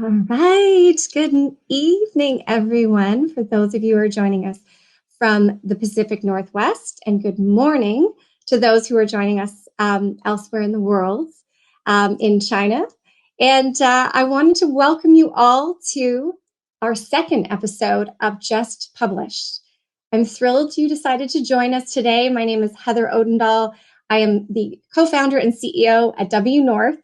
All right. Good evening, everyone. For those of you who are joining us from the Pacific Northwest, and good morning to those who are joining us elsewhere in the world, in China. And I wanted to welcome you all to our second episode of Just Published. I'm thrilled you decided to join us today. My name is Heather Odendahl. I am the co-founder and CEO at W North.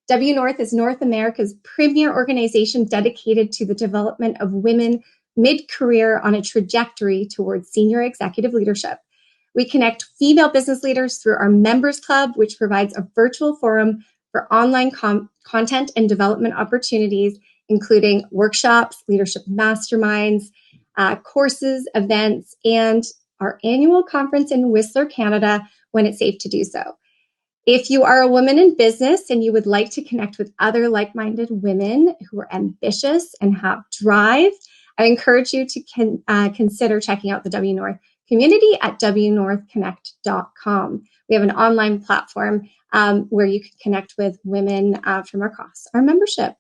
W North is North America's premier organization dedicated to the development of women mid-career on a trajectory towards senior executive leadership. We connect female business leaders through our members club, which provides a virtual forum for online content and development opportunities, including workshops, leadership masterminds, courses, events, and our annual conference in Whistler, Canada, when it's safe to do so. If you are a woman in business and you would like to connect with other like-minded women who are ambitious and have drive, I encourage you to consider checking out the W North community at wnorthconnect.com. We have an online platform where you can connect with women from across our membership.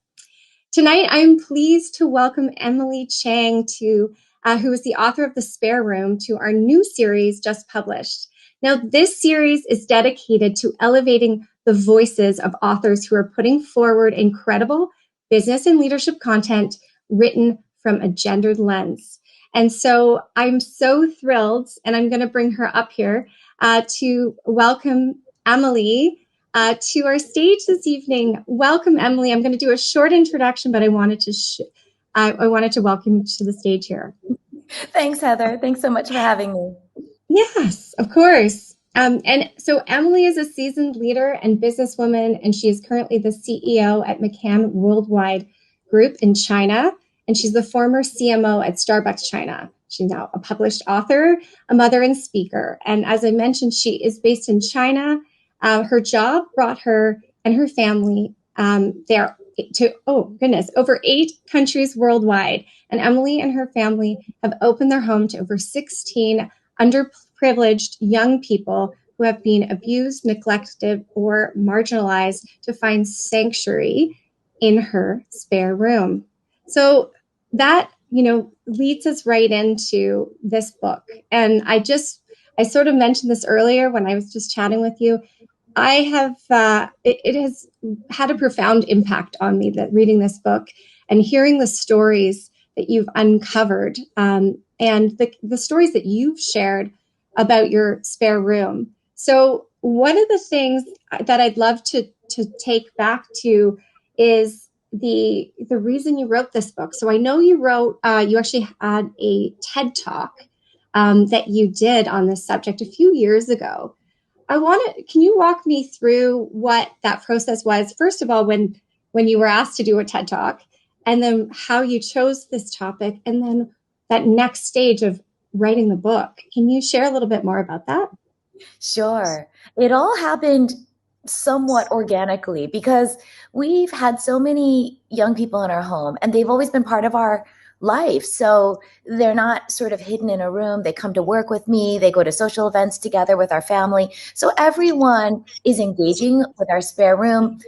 Tonight, I'm pleased to welcome Emily Chang, who is the author of The Spare Room, to our new series just published. Now, this series is dedicated to elevating the voices of authors who are putting forward incredible business and leadership content written from a gendered lens. And so I'm so thrilled, and I'm going to bring her up here to welcome Emily to our stage this evening. Welcome, Emily. I'm going to do a short introduction, but I wanted to welcome you to the stage here. Thanks, Heather. Thanks so much for having me. Yes, of course. And so Emily is a seasoned leader and businesswoman, and she is currently the CEO at McCann Worldwide Group in China, and she's the former CMO at Starbucks China. She's now a published author, a mother, and speaker. And as I mentioned, she is based in China. Her job brought her and her family there to, over 8 countries worldwide. And Emily and her family have opened their home to over 16 underprivileged young people who have been abused, neglected, or marginalized to find sanctuary in her spare room. So that, leads us right into this book. And I sort of mentioned this earlier when I was just chatting with you. I have, it has had a profound impact on me that reading this book and hearing the stories that you've uncovered, and the stories that you've shared about your spare room. So one of the things that I'd love to take back to is the reason you wrote this book. So I know you actually had a TED Talk that you did on this subject a few years ago. Can you walk me through what that process was? First of all, when you were asked to do a TED Talk, and then how you chose this topic, and then that next stage of writing the book. Can you share a little bit more about that? Sure. It all happened somewhat organically because we've had so many young people in our home and they've always been part of our life. So they're not sort of hidden in a room. They come to work with me. They go to social events together with our family. So everyone is engaging with our spare room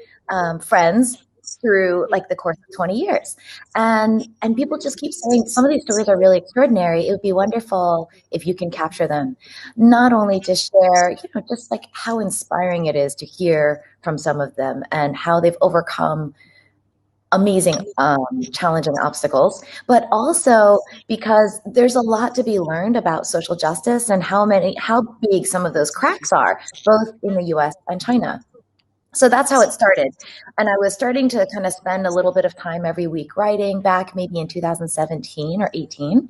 friends through like the course of 20 years. And people just keep saying some of these stories are really extraordinary. It would be wonderful if you can capture them. Not only to share, just like how inspiring it is to hear from some of them and how they've overcome amazing challenging obstacles, but also because there's a lot to be learned about social justice and how big some of those cracks are, both in the US and China. So that's how it started. And I was starting to kind of spend a little bit of time every week writing back maybe in 2017 or 18.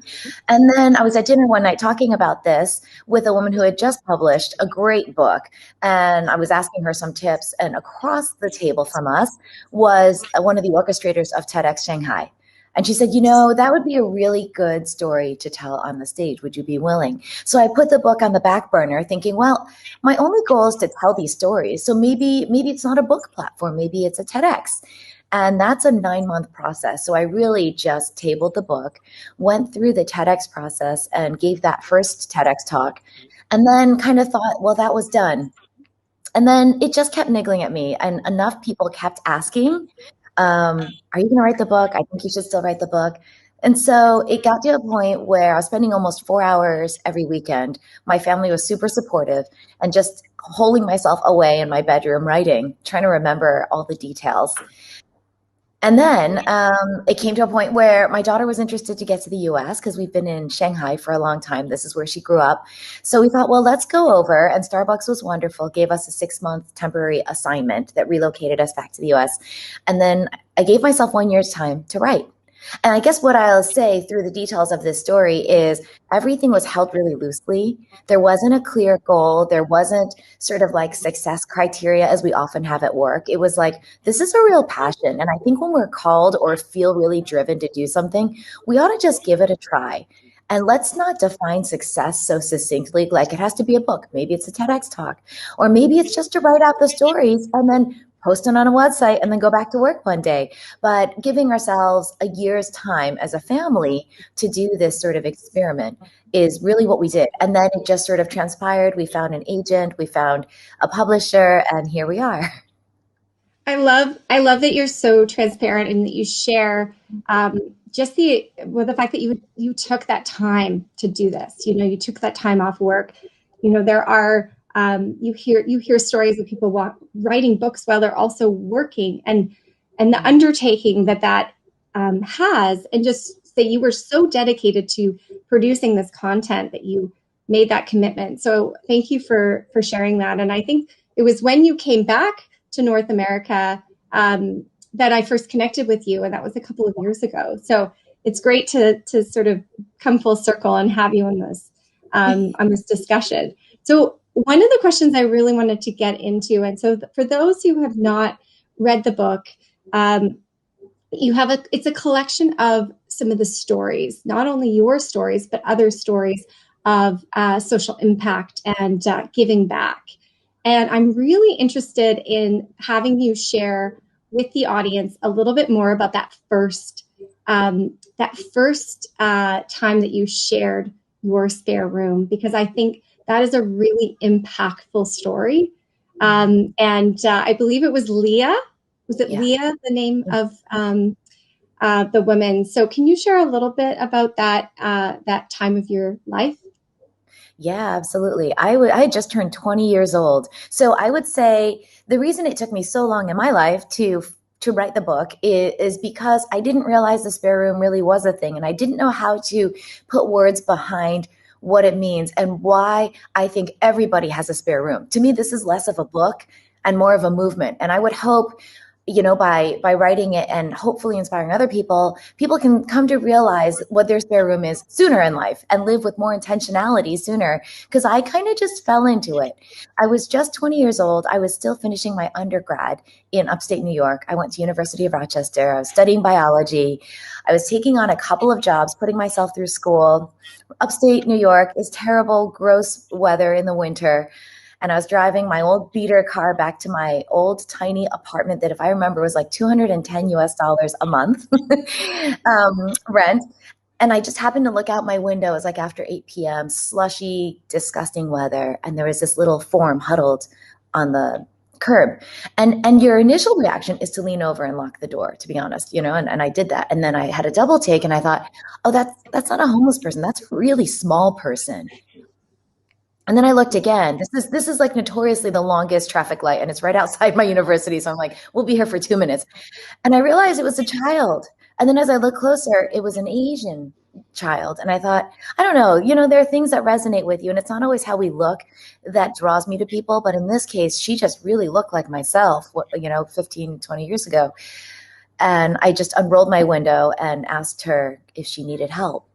And then I was at dinner one night talking about this with a woman who had just published a great book. And I was asking her some tips. And across the table from us was one of the orchestrators of TEDx Shanghai. And she said, that would be a really good story to tell on the stage. Would you be willing? So I put the book on the back burner thinking, well, my only goal is to tell these stories. So maybe it's not a book platform. Maybe it's a TEDx. And that's a 9-month process. So I really just tabled the book, went through the TEDx process and gave that first TEDx talk, and then kind of thought, well, that was done. And then it just kept niggling at me, and enough people kept asking Are you going to write the book? I think you should still write the book. And so it got to a point where I was spending almost 4 hours every weekend. My family was super supportive and just holding myself away in my bedroom writing, trying to remember all the details. And then it came to a point where my daughter was interested to get to the US because we've been in Shanghai for a long time. This is where she grew up. So we thought, well, let's go over. And Starbucks was wonderful, gave us a 6 month temporary assignment that relocated us back to the US. And then I gave myself 1 year's time to write. And I guess what I'll say through the details of this story is everything was held really loosely. There wasn't a clear goal. There wasn't sort of like success criteria as we often have at work. It was like, this is a real passion. And I think when we're called or feel really driven to do something, we ought to just give it a try. And let's not define success so succinctly, like it has to be a book. Maybe it's a TEDx talk, or maybe it's just to write out the stories and then post it on a website and then go back to work one day. But giving ourselves a year's time as a family to do this sort of experiment is really what we did. And then it just sort of transpired. We found an agent, we found a publisher, and here we are. I love that you're so transparent and that you share just the fact that you took that time to do this. You took that time off work. There are you hear stories of people writing books while they're also working, and the undertaking that has, and just say you were so dedicated to producing this content that you made that commitment. So thank you for sharing that. And I think it was when you came back to North America that I first connected with you, and that was a couple of years ago. So it's great to sort of come full circle and have you on this discussion. So one of the questions I really wanted to get into, and so for those who have not read the book, it's a collection of some of the stories, not only your stories but other stories of social impact and giving back. And I'm really interested in having you share with the audience a little bit more about that first time that you shared your spare room, because I think that is a really impactful story. And I believe it was Leah. Was it Leah, the name of the woman? So can you share a little bit about that time of your life? Yeah, absolutely. I had just turned 20 years old. So I would say the reason it took me so long in my life to write the book is because I didn't realize the spare room really was a thing, and I didn't know how to put words behind what it means and why I think everybody has a spare room. To me, this is less of a book and more of a movement. And I would hope, by writing it and hopefully inspiring other people, people can come to realize what their spare room is sooner in life and live with more intentionality sooner. Because I kind of just fell into it. I was just 20 years old. I was still finishing my undergrad in upstate New York. I went to University of Rochester. I was studying biology. I was taking on a couple of jobs, putting myself through school. Upstate New York is terrible, gross weather in the winter. And I was driving my old beater car back to my old tiny apartment that, if I remember, was like 210 US dollars a month rent. And I just happened to look out my window. It was like after 8 p.m., slushy, disgusting weather. And there was this little form huddled on the curb. And your initial reaction is to lean over and lock the door, to be honest, and I did that. And then I had a double take and I thought, oh, that's not a homeless person. That's a really small person. And then I looked again. This is like notoriously the longest traffic light, and it's right outside my university. So I'm like, we'll be here for 2 minutes. And I realized it was a child. And then as I looked closer, it was an Asian child. And I thought, I don't know, there are things that resonate with you, and it's not always how we look that draws me to people. But in this case, she just really looked like myself, 15, 20 years ago. And I just unrolled my window and asked her if she needed help.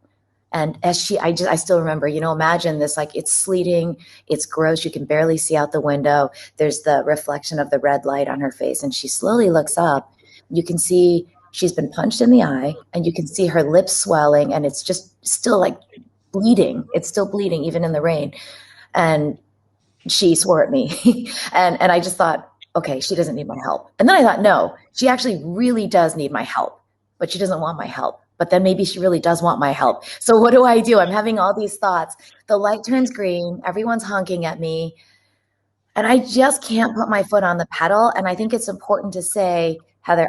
And I still remember, imagine this, like it's sleeting, it's gross. You can barely see out the window. There's the reflection of the red light on her face. And she slowly looks up. You can see she's been punched in the eye, and you can see her lips swelling, and it's just still like bleeding. It's still bleeding even in the rain. And she swore at me. and I just thought, okay, she doesn't need my help. And then I thought, no, she actually really does need my help, but she doesn't want my help. But then maybe she really does want my help. So what do? I'm having all these thoughts. The light turns green. Everyone's honking at me. And I just can't put my foot on the pedal. And I think it's important to say, Heather,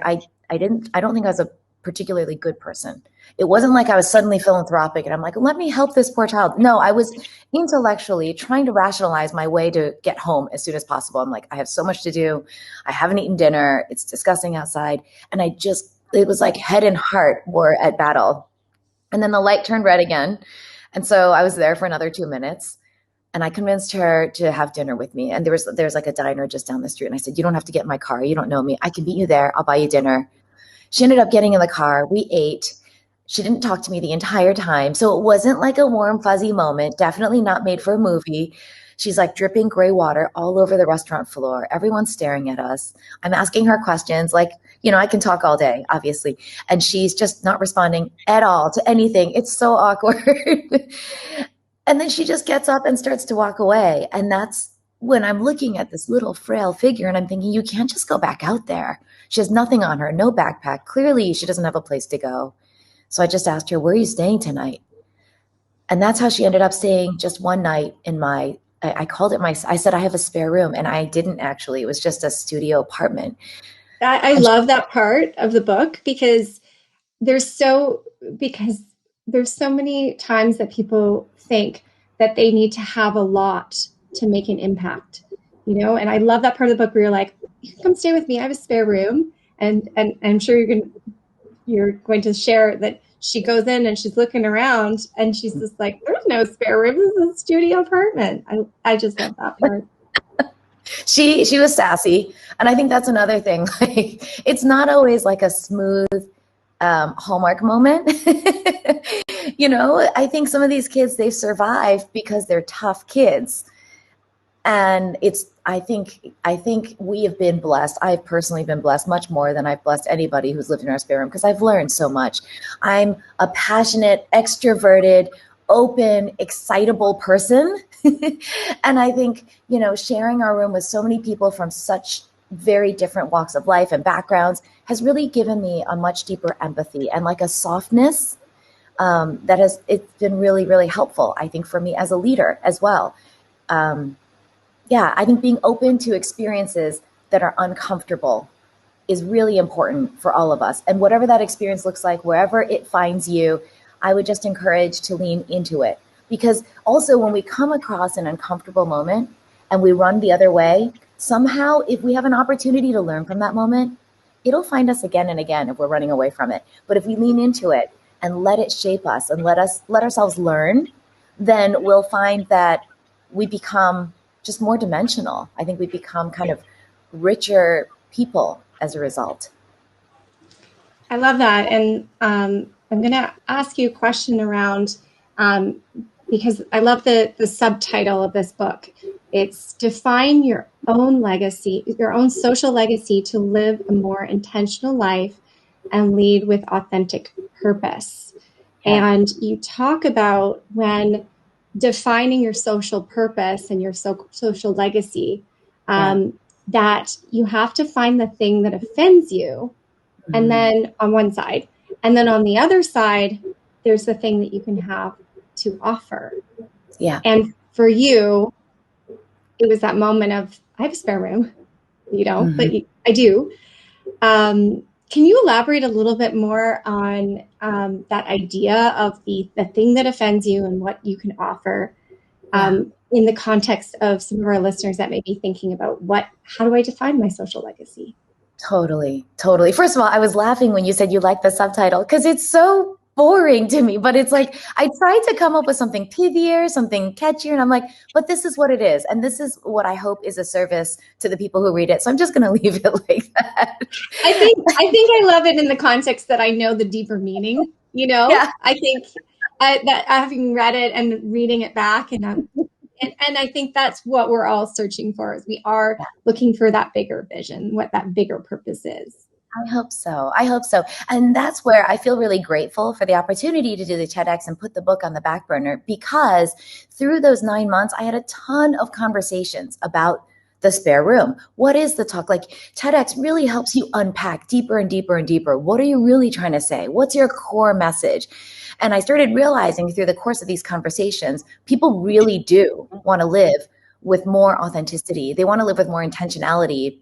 I don't think I was a particularly good person. It wasn't like I was suddenly philanthropic and I'm like, let me help this poor child. No, I was intellectually trying to rationalize my way to get home as soon as possible. I'm like, I have so much to do. I haven't eaten dinner. It's disgusting outside. And it was like head and heart were at battle. And then the light turned red again. And so I was there for another 2 minutes. And I convinced her to have dinner with me. And there's like a diner just down the street. And I said, you don't have to get in my car. You don't know me. I can meet you there. I'll buy you dinner. She ended up getting in the car. We ate. She didn't talk to me the entire time. So it wasn't like a warm, fuzzy moment. Definitely not made for a movie. She's like dripping gray water all over the restaurant floor. Everyone's staring at us. I'm asking her questions like, I can talk all day, obviously. And she's just not responding at all to anything. It's so awkward. And then she just gets up and starts to walk away. And that's when I'm looking at this little frail figure and I'm thinking, you can't just go back out there. She has nothing on her, no backpack. Clearly, she doesn't have a place to go. So I just asked her, where are you staying tonight? And that's how she ended up staying just one night in I called it I said, I have a spare room. And I didn't actually. It was just a studio apartment. I love that part of the book because there's so many times that people think that they need to have a lot to make an impact, and I love that part of the book where you're like, you can come stay with me. I have a spare room. And I'm sure you're going to share that she goes in and she's looking around and she's just like, there's no spare room. This is a studio apartment. I just love that part. She was sassy. And I think that's another thing. Like, it's not always like a smooth Hallmark moment. I think some of these kids, they've survived because they're tough kids. And I think we have been blessed. I've personally been blessed much more than I've blessed anybody who's lived in our spare room because I've learned so much. I'm a passionate, extroverted, open, excitable person. And I think, sharing our room with so many people from such very different walks of life and backgrounds has really given me a much deeper empathy and like a softness it's been really, really helpful, I think, for me as a leader as well. I think being open to experiences that are uncomfortable is really important for all of us. And whatever that experience looks like, wherever it finds you, I would just encourage to lean into it. Because also when we come across an uncomfortable moment and we run the other way, somehow if we have an opportunity to learn from that moment, it'll find us again and again if we're running away from it. But if we lean into it and let it shape us and let ourselves learn, then we'll find that we become just more dimensional. I think we become kind of richer people as a result. I love that. And I'm going to ask you a question around, because I love the subtitle of this book. It's Define Your Own Legacy, your own social legacy to live a more intentional life and lead with authentic purpose. Yeah. And you talk about when defining your social purpose and your social legacy, that you have to find the thing that offends you. Mm-hmm. And then on one side, and then on the other side, there's the thing that you can have to offer. Yeah. And for you, it was that moment of, I have a spare room, mm-hmm. but I do. Can you elaborate a little bit more on that idea of the thing that offends you and what you can offer in the context of some of our listeners that may be thinking about how do I define my social legacy? Totally. First of all, I was laughing when you said you like the subtitle because it's so boring to me, but it's like, I tried to come up with something pithier, something catchier, and I'm like, but this is what it is. And this is what I hope is a service to the people who read it. So I'm just going to leave it like that. I think I love it in the context that I know the deeper meaning, Yeah. I think that having read it and reading it back and I think that's what we're all searching for, is we are looking for that bigger vision, what that bigger purpose is. I hope so. And that's where I feel really grateful for the opportunity to do the TEDx and put the book on the back burner, because through those 9 months, I had a ton of conversations about the spare room. What is the talk? Like, TEDx really helps you unpack deeper and deeper and deeper. What are you really trying to say? What's your core message? And I started realizing through the course of these conversations, people really do want to live with more authenticity. They want to live with more intentionality.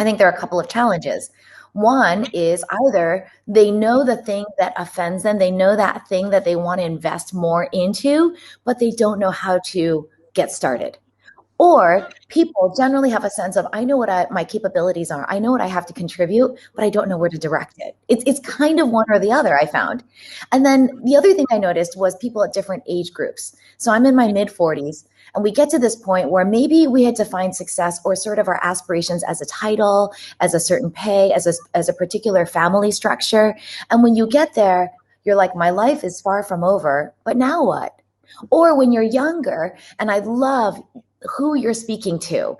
I think there are a couple of challenges. One is either they know the thing that offends them, they know that thing that they want to invest more into, but they don't know how to get started. Or people generally have a sense of, I know what my capabilities are. I know what I have to contribute, but I don't know where to direct it. It's kind of one or the other, I found. And then the other thing I noticed was people at different age groups. So I'm in my mid 40s, and we get to this point where maybe we had defined success or sort of our aspirations as a title, as a certain pay, as a particular family structure. And when you get there, you're like, my life is far from over, but now what? Or when you're younger, and I love who you're speaking to,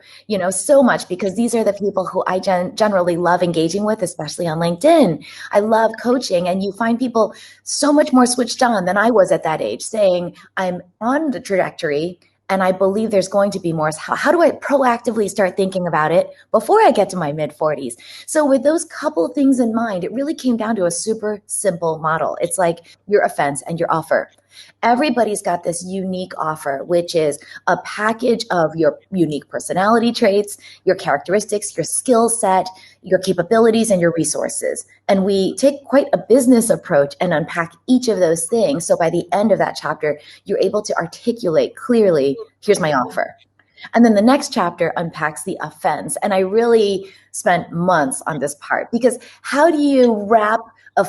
so much, because these are the people who I generally love engaging with, especially on LinkedIn. I love coaching, and you find people so much more switched on than I was at that age, saying, I'm on the trajectory and I believe there's going to be more. How do I proactively start thinking about it before I get to my mid 40s? So with those couple things in mind, it really came down to a super simple model. It's like your offense and your offer. Everybody's got this unique offer, which is a package of your unique personality traits, your characteristics, your skill set, your capabilities, and your resources. And we take quite a business approach and unpack each of those things. So by the end of that chapter, you're able to articulate clearly, here's my offer. And then the next chapter unpacks the offense. And I really spent months on this part, because how do you wrap a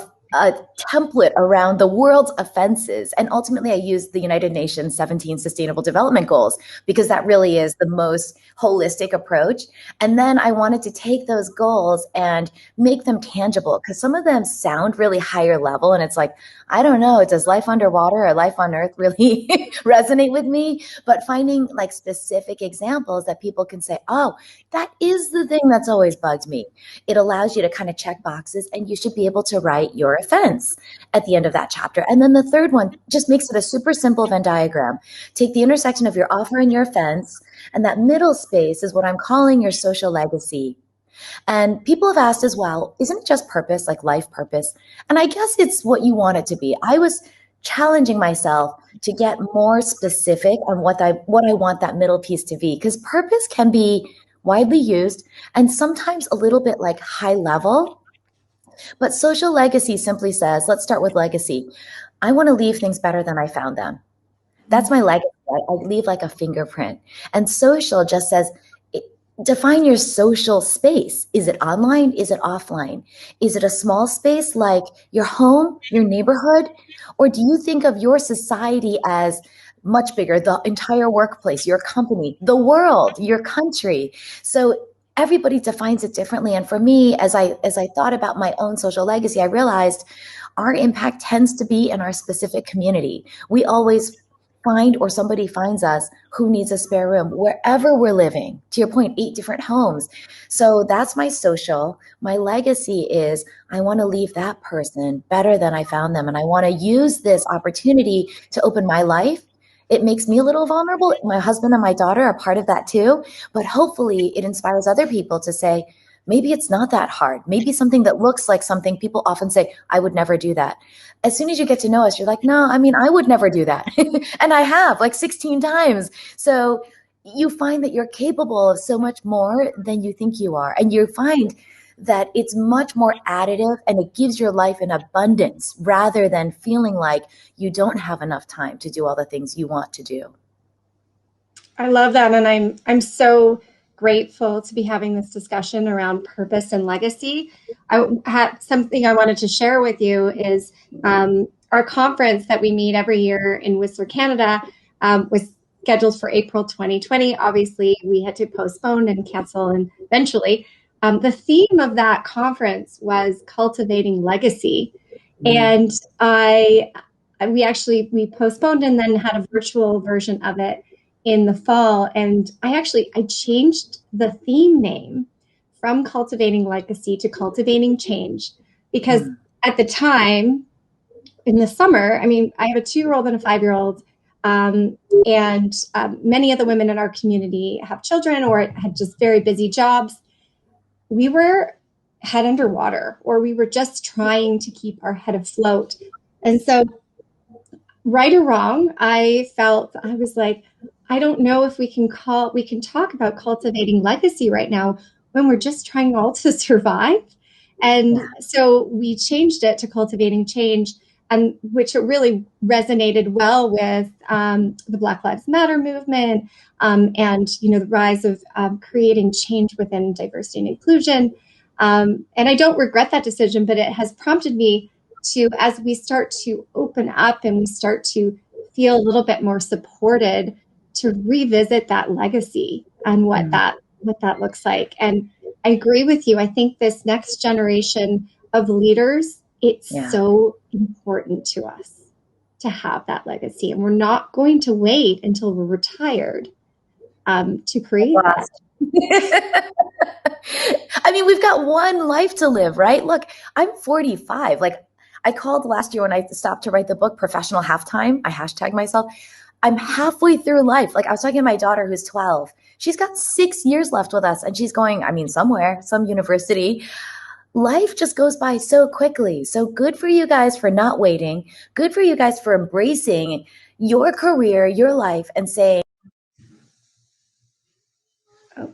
template around the world's offenses? And ultimately, I used the United Nations 17 Sustainable Development Goals, because that really is the most holistic approach. And then I wanted to take those goals and make them tangible, because some of them sound really higher level. And it's like, I don't know, does life underwater or life on earth really resonate with me? But finding like specific examples that people can say, oh, that is the thing that's always bugged me. It allows you to kind of check boxes, and you should be able to write your offense at the end of that chapter. And then the third one just makes it a super simple Venn diagram. Take the intersection of your offer and your offense, and that middle space is what I'm calling your social legacy. And people have asked as well, isn't it just purpose, like life purpose? And I guess it's what you want it to be. I was challenging myself to get more specific on what I want that middle piece to be, because purpose can be widely used and sometimes a little bit like high level. But social legacy simply says, let's start with legacy. I want to leave things better than I found them. That's my legacy. I leave like a fingerprint. And social just says, define your social space. Is it online? Is it offline? Is it a small space like your home, your neighborhood? Or do you think of your society as much bigger, the entire workplace, your company, the world, your country? So everybody defines it differently. And for me, as I thought about my own social legacy, I realized our impact tends to be in our specific community. We always find, or somebody finds us who needs a spare room wherever we're living. To your point, 8 different homes. So that's my social. My legacy is I want to leave that person better than I found them. And I want to use this opportunity to open my life. It makes me a little vulnerable. My husband and my daughter are part of that too. But hopefully it inspires other people to say, maybe it's not that hard. Maybe something that looks like something people often say, I would never do that. As soon as you get to know us, you're like, no, I mean, I would never do that. And I have like 16 times. So you find that you're capable of so much more than you think you are. And you find that it's much more additive, and it gives your life an abundance rather than feeling like you don't have enough time to do all the things you want to do. I love that, and I'm so grateful to be having this discussion around purpose and legacy. I had something I wanted to share with you is our conference that we meet every year in Whistler, Canada, was scheduled for April 2020. Obviously, we had to postpone and cancel, and eventually, the theme of that conference was cultivating legacy, and we postponed and then had a virtual version of it in the fall. And I changed the theme name from Cultivating Legacy to Cultivating Change, because at the time in the summer, I mean, I have a 2-year-old and a 5-year-old, and many of the women in our community have children or had just very busy jobs. We were head underwater, or we were just trying to keep our head afloat. And so, right or wrong, I was like, I don't know if we can talk about cultivating legacy right now when we're just trying all to survive. And Yeah. so we changed it to Cultivating Change, and which really resonated well with the Black Lives Matter movement, and the rise of creating change within diversity and inclusion. And I don't regret that decision, but it has prompted me to, as we start to open up and we start to feel a little bit more supported, to revisit that legacy and Mm, what that looks like. And I agree with you. I think this next generation of leaders, it's yeah. so important to us to have that legacy. And we're not going to wait until we're retired to create that. Lost. I mean, we've got one life to live, right? Look, I'm 45. Like, I called last year when I stopped to write the book Professional Halftime. I hashtagged myself. I'm halfway through life. Like, I was talking to my daughter who's 12. She's got 6 years left with us, and she's going, I mean, somewhere, some university. Life just goes by so quickly. So good for you guys for not waiting. Good for you guys for embracing your career, your life, and saying, Oh,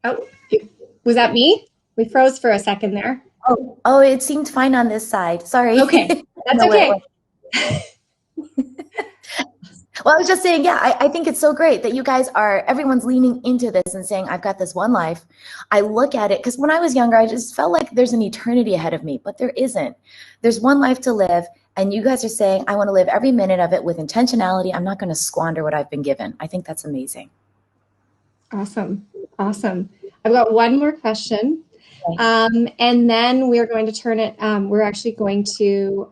oh, was that me? We froze for a second there. oh, it seemed fine on this side. Sorry. Okay, that's know where it okay. went. Well, I was just saying, yeah, I think it's so great that you guys everyone's leaning into this and saying, I've got this one life. I look at it because when I was younger, I just felt like there's an eternity ahead of me, but there isn't. There's one life to live. And you guys are saying, I want to live every minute of it with intentionality. I'm not going to squander what I've been given. I think that's amazing. Awesome. Awesome. I've got one more question. Okay. And then we're going to turn it, we're actually going to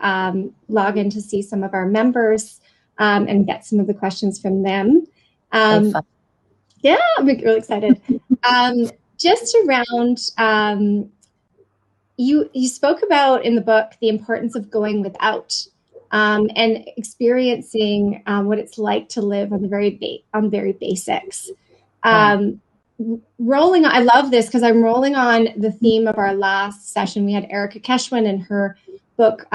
log in to see some of our members and get some of the questions from them. Oh, fun. Yeah, I'm really excited. Just around, you spoke about in the book the importance of going without and experiencing what it's like to live on the very basics. Yeah. Um, rolling I love this because I'm rolling on the theme of our last session. We had Erica Keshwin and her book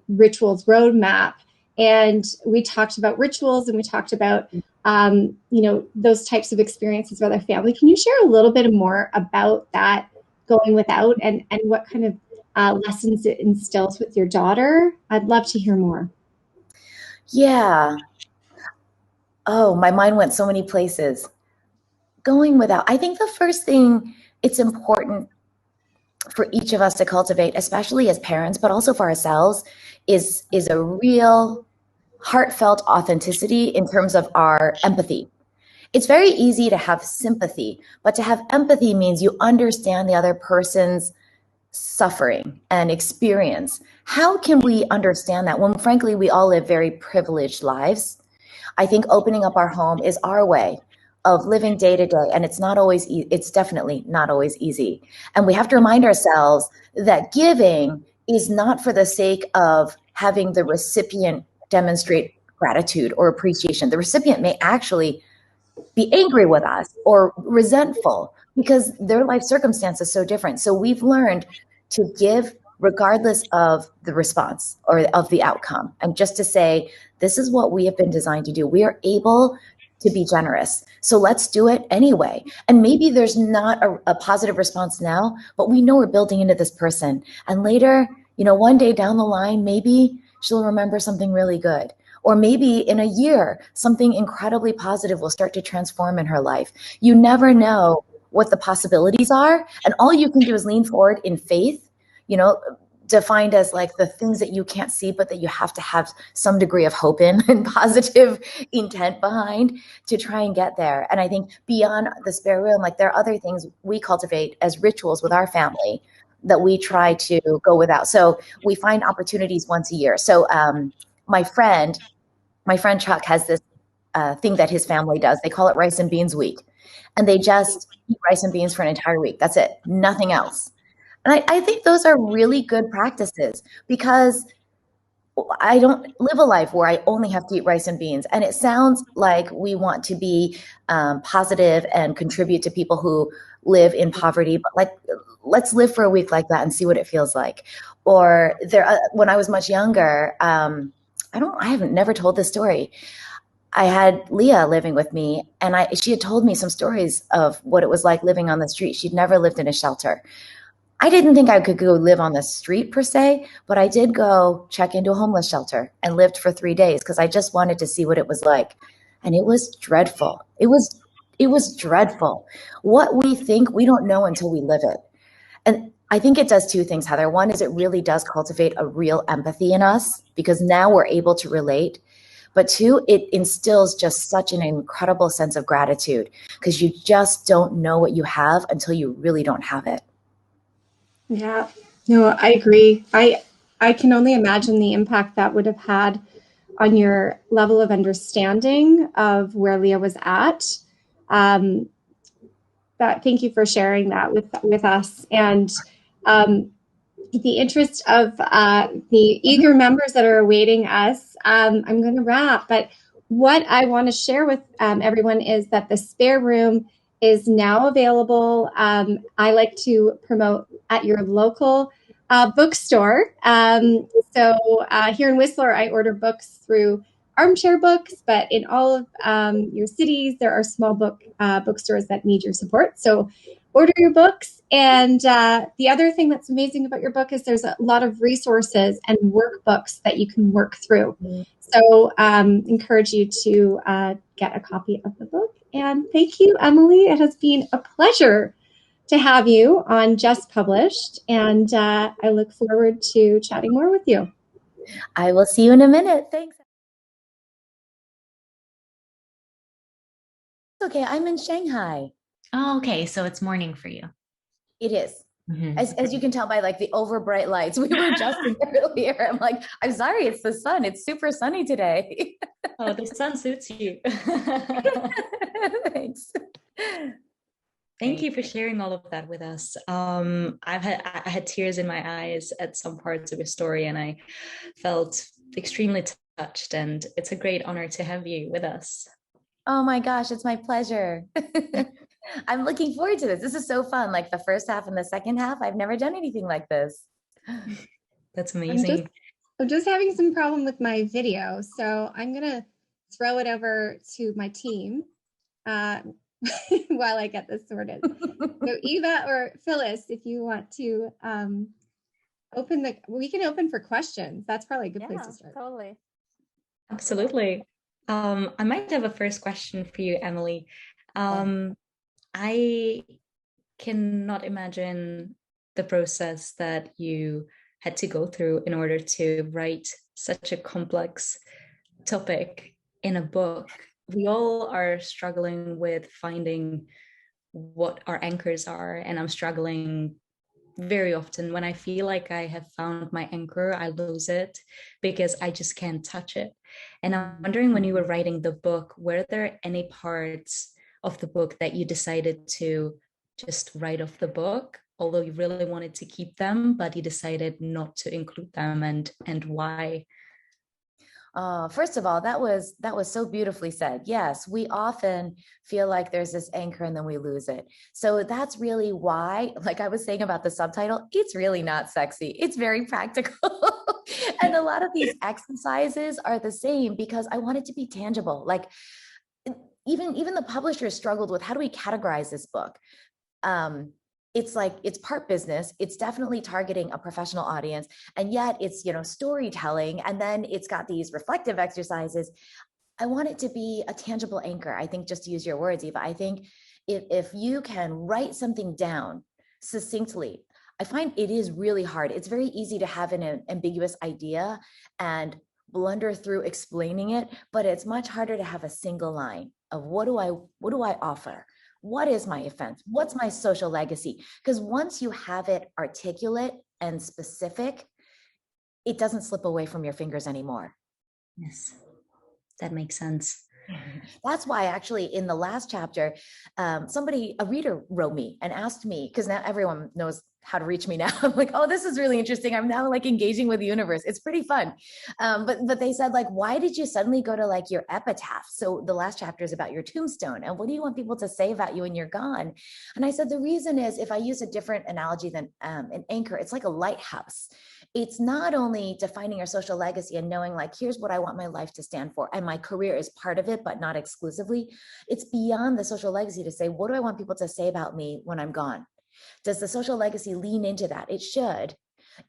Rituals Roadmap, and we talked about rituals and we talked about those types of experiences with our family. Can you share a little bit more about that, going without, and what kind of lessons it instills with your daughter? I'd love to hear more. Yeah. Oh, my mind went so many places. Going without, I think the first thing it's important for each of us to cultivate, especially as parents, but also for ourselves, is a real heartfelt authenticity in terms of our empathy. It's very easy to have sympathy, but to have empathy means you understand the other person's suffering and experience. How can we understand that when, frankly, we all live very privileged lives? I think opening up our home is our way of living day to day. And it's not always, it's definitely not always easy. And we have to remind ourselves that giving is not for the sake of having the recipient demonstrate gratitude or appreciation. The recipient may actually be angry with us or resentful because their life circumstance is so different. So we've learned to give regardless of the response or of the outcome. And just to say, this is what we have been designed to do. We are able to be generous. So let's do it anyway. And maybe there's not a positive response now, but we know we're building into this person. And later, one day down the line, maybe she'll remember something really good. Or maybe in a year, something incredibly positive will start to transform in her life. You never know what the possibilities are. And all you can do is lean forward in faith, defined as like the things that you can't see, but that you have to have some degree of hope in and positive intent behind to try and get there. And I think beyond the spare room, like there are other things we cultivate as rituals with our family that we try to go without. So we find opportunities once a year. So my friend Chuck has this thing that his family does. They call it Rice and Beans Week. And they just eat rice and beans for an entire week. That's it. Nothing else. And I think those are really good practices because I don't live a life where I only have to eat rice and beans. And it sounds like we want to be positive and contribute to people who live in poverty, but like, let's live for a week like that and see what it feels like. Or when I was much younger, I haven't never told this story. I had Leah living with me, and she had told me some stories of what it was like living on the street. She'd never lived in a shelter. I didn't think I could go live on the street per se, but I did go check into a homeless shelter and lived for 3 days because I just wanted to see what it was like. And it was dreadful. It was dreadful. What we think, we don't know until we live it. And I think it does two things, Heather. One is it really does cultivate a real empathy in us because now we're able to relate. But two, it instills just such an incredible sense of gratitude because you just don't know what you have until you really don't have it. Yeah, no, I agree. I can only imagine the impact that would have had on your level of understanding of where Leah was at. Um, thank you for sharing that with us. And the interest of the eager members that are awaiting us, I'm going to wrap. But what I want to share with everyone is that the spare room is now available. I like to promote at your local bookstore. So here in Whistler, I order books through Armchair Books, but in all of your cities, there are small bookstores that need your support. So order your books. And the other thing that's amazing about your book is there's a lot of resources and workbooks that you can work through. So encourage you to get a copy of the book. And thank you, Emily. It has been a pleasure to have you on Just Published. And I look forward to chatting more with you. I will see you in a minute. Thanks. Okay, I'm in Shanghai. Oh, okay. So it's morning for you. It is. As you can tell by like the over bright lights, we were just earlier. I'm like, I'm sorry, it's the sun. It's super sunny today. Oh, the sun suits you. Thanks. Thank you for sharing all of that with us. I had tears in my eyes at some parts of your story, and I felt extremely touched. And it's a great honor to have you with us. Oh my gosh, it's my pleasure. I'm looking forward to this. This is so fun. Like the first half and the second half, I've never done anything like this. That's amazing. I'm just having some problem with my video, so I'm gonna throw it over to my team while I get this sorted. So Eva or Phyllis, if you want to we can open for questions. That's probably a good place to start. Totally. Absolutely. I might have a first question for you, Emily. I cannot imagine the process that you had to go through in order to write such a complex topic in a book. We all are struggling with finding what our anchors are, and I'm struggling very often. When I feel like I have found my anchor, I lose it because I just can't touch it. And I'm wondering, when you were writing the book, were there any parts of the book that you decided to just write off the book, although you really wanted to keep them, but you decided not to include them, and why? First of all, that was so beautifully said. Yes, we often feel like there's this anchor and then we lose it. So that's really why, like I was saying about the subtitle, it's really not sexy. It's very practical. And a lot of these exercises are the same because I want it to be tangible. Like even the publisher struggled with, how do we categorize this book? It's like, it's part business. It's definitely targeting a professional audience. And yet it's, storytelling. And then it's got these reflective exercises. I want it to be a tangible anchor. I think, just to use your words, Eva, I think if you can write something down succinctly, I find it is really hard. It's very easy to have an ambiguous idea and blunder through explaining it, but it's much harder to have a single line of what do I offer? What is my offense? What's my social legacy? Because once you have it articulate and specific, it doesn't slip away from your fingers anymore. Yes, that makes sense. That's why actually in the last chapter, a reader wrote me and asked me, because now everyone knows how to reach me now. I'm like, oh, this is really interesting. I'm now like engaging with the universe. It's pretty fun. But they said, like, why did you suddenly go to like your epitaph? So the last chapter is about your tombstone. And what do you want people to say about you when you're gone? And I said, the reason is, if I use a different analogy than an anchor, it's like a lighthouse. It's not only defining your social legacy and knowing like, here's what I want my life to stand for. And my career is part of it, but not exclusively. It's beyond the social legacy to say, what do I want people to say about me when I'm gone? Does the social legacy lean into that? It should.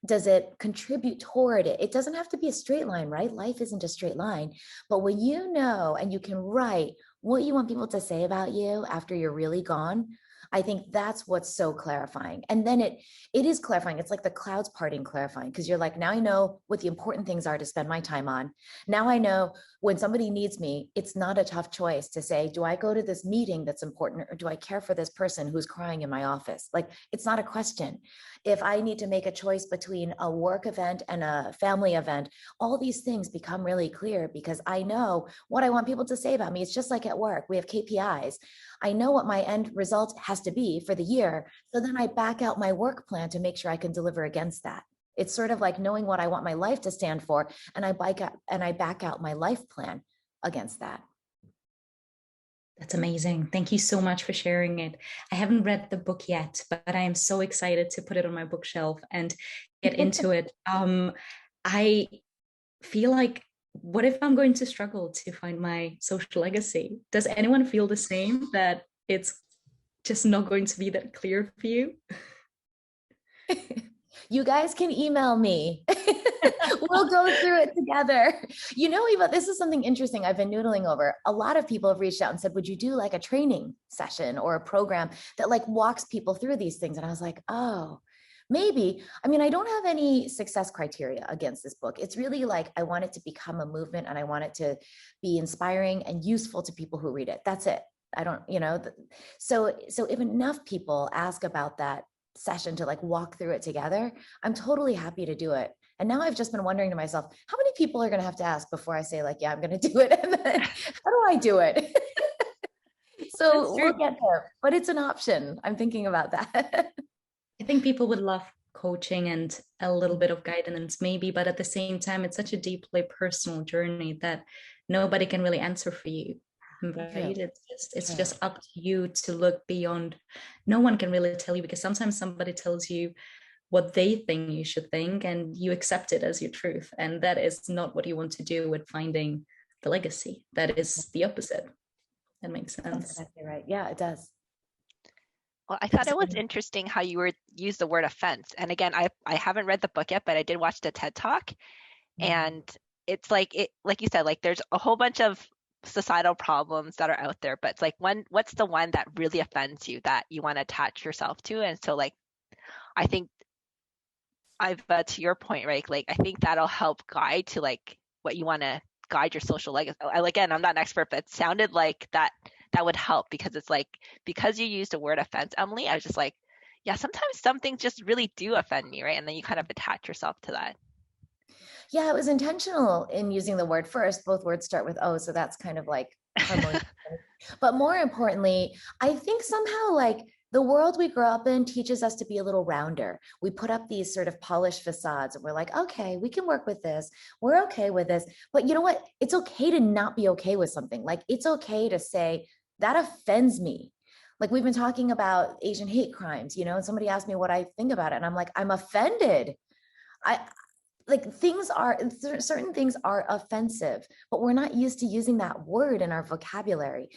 Does it contribute toward it? It doesn't have to be a straight line, right? Life isn't a straight line. But when you know and you can write what you want people to say about you after you're really gone, I think that's what's so clarifying. And then it is clarifying. It's like the clouds parting clarifying, because you're like, now I know what the important things are to spend my time on. Now I know when somebody needs me, it's not a tough choice to say, do I go to this meeting that's important, or do I care for this person who's crying in my office? Like, it's not a question. If I need to make a choice between a work event and a family event, all these things become really clear because I know what I want people to say about me. It's just like at work, we have KPIs. I know what my end result has to be for the year. So then I back out my work plan to make sure I can deliver against that. It's sort of like knowing what I want my life to stand for, and I back out my life plan against that. That's amazing. Thank you so much for sharing it. I haven't read the book yet, but I am so excited to put it on my bookshelf and get into it. I feel like, what if I'm going to struggle to find my social legacy? Does anyone feel the same, that it's just not going to be that clear for you? You guys can email me. We'll go through it together. You know, Eva, this is something interesting I've been noodling over. A lot of people have reached out and said, would you do like a training session or a program that like walks people through these things? And I was like, oh, maybe. I mean, I don't have any success criteria against this book. It's really like, I want it to become a movement, and I want it to be inspiring and useful to people who read it. That's it. I don't, you know, so if enough people ask about that session to like walk through it together, I'm totally happy to do it. And now I've just been wondering to myself, how many people are going to have to ask before I say like, yeah, I'm going to do it? And then how do I do it? So we'll get there, but it's an option. I'm thinking about that. I think people would love coaching and a little bit of guidance maybe, but at the same time, it's such a deeply personal journey that nobody can really answer for you. Right? It's just up to you to look beyond. No one can really tell you, because sometimes somebody tells you what they think you should think and you accept it as your truth. And that is not what you want to do with finding the legacy. That is the opposite. That makes sense. That's exactly right. Yeah, it does. Well, I thought it was interesting how you used the word offense. And again, I haven't read the book yet, but I did watch the TED Talk. And it's like you said, like there's a whole bunch of societal problems that are out there, but it's like, what's the one that really offends you that you want to attach yourself to? And so like, I think to your point, right? Like, I think that'll help guide to like what you want to guide your social legacy. Again, I'm not an expert, but it sounded like that would help, because it's like, because you used the word offense, Emily, I was just like, yeah, sometimes some things just really do offend me, right? And then you kind of attach yourself to that. Yeah, it was intentional in using the word first. Both words start with O, so that's kind of like harmonious. But more importantly, I think somehow like the world we grow up in teaches us to be a little rounder. We put up these sort of polished facades and we're like, okay, we can work with this. We're okay with this. But you know what? It's okay to not be okay with something. Like, it's okay to say, that offends me. Like, we've been talking about Asian hate crimes, you know, and somebody asked me what I think about it. And I'm like, I'm offended. Certain things are offensive, but we're not used to using that word in our vocabulary.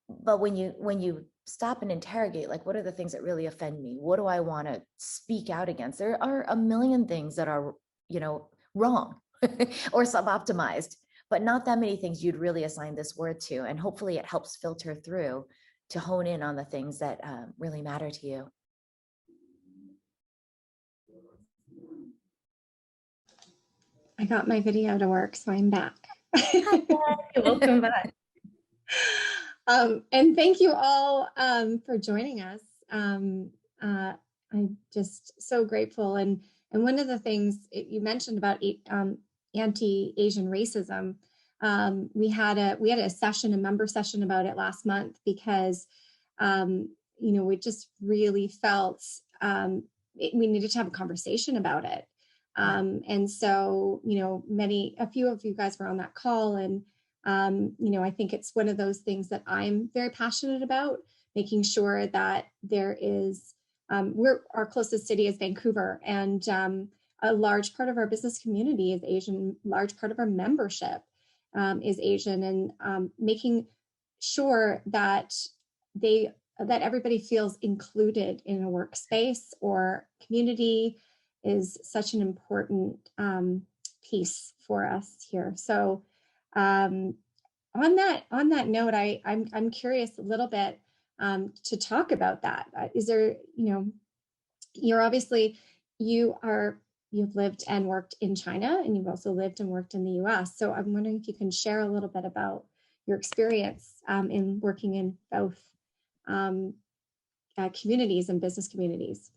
But when you stop and interrogate, like, what are the things that really offend me? What do I want to speak out against? There are a million things that are, you know, wrong or sub-optimized, but not that many things you'd really assign this word to. And hopefully it helps filter through to hone in on the things that really matter to you. I got my video to work, so I'm back. Welcome back. And thank you all for joining us. I'm just so grateful. And one of the things you mentioned about anti-Asian racism, we had a session, a member session about it last month, because you know, we just really felt we needed to have a conversation about it. And so, a few of you guys were on that call, and I think it's one of those things that I'm very passionate about, making sure that there is, our closest city is Vancouver, and a large part of our business community is Asian, large part of our membership is Asian, and making sure that everybody feels included in a workspace or community is such an important piece for us here. So on that note, I'm curious a little bit to talk about that. Is there, you're obviously, you've lived and worked in China, and you've also lived and worked in the US. So I'm wondering if you can share a little bit about your experience in working in both communities and business communities.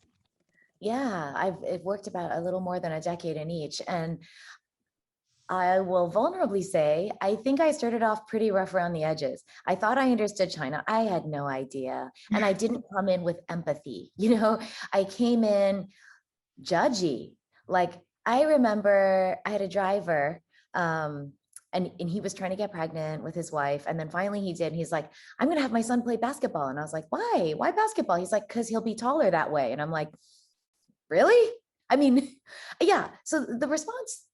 Yeah, I've worked about a little more than a decade in each. And I will vulnerably say, I think I started off pretty rough around the edges. I thought I understood China. I had no idea. And I didn't come in with empathy. I came in judgy. Like, I remember I had a driver, and he was trying to get pregnant with his wife. And then finally he did. And he's like, I'm going to have my son play basketball. And I was like, why? Why basketball? He's like, because he'll be taller that way. And I'm like, really? I mean, yeah. So the response